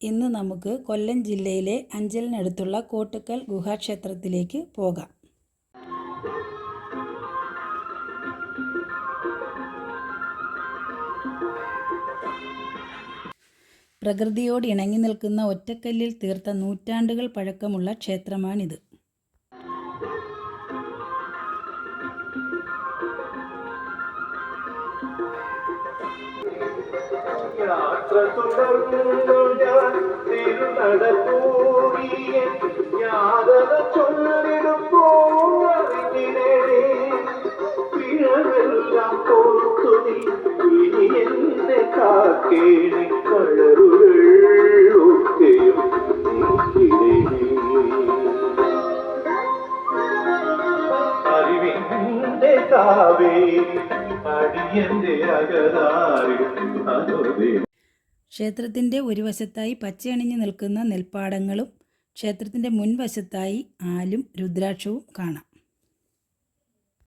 ഇന്ന് നമുക്ക് കൊല്ലം ജില്ലയിലെ അഞ്ചലിനടുത്തുള്ള കോട്ടുക്കൽ ഗുഹാക്ഷേത്രത്തിലേക്ക് പോകാം. പ്രകൃതിയോട് ഇണങ്ങി നിൽക്കുന്ന ഒറ്റക്കല്ലിൽ തീർത്ത നൂറ്റാണ്ടുകൾ പഴക്കമുള്ള ക്ഷേത്രമാണിത്. യാത്ര തുടർന്നു ഞാൻ തിരുനടപ്പൂകിയ യാതന ചൊല്ലിടുമ്പോഴറിഞ്ഞിടേ പിഴവെല്ലാം തോർത്തു നീ ഇനി എന്നെ കാക്കേണി കളറുകളൊക്കെയും അറിവിന്റെ കാവേരി അടിയന്റെ അകതാരി അനുദേ. ക്ഷേത്രത്തിൻ്റെ ഒരു വശത്തായി പച്ചയണിഞ്ഞു നിൽക്കുന്ന നെൽപ്പാടങ്ങളും ക്ഷേത്രത്തിൻ്റെ മുൻവശത്തായി ആലും രുദ്രാക്ഷവും കാണാം.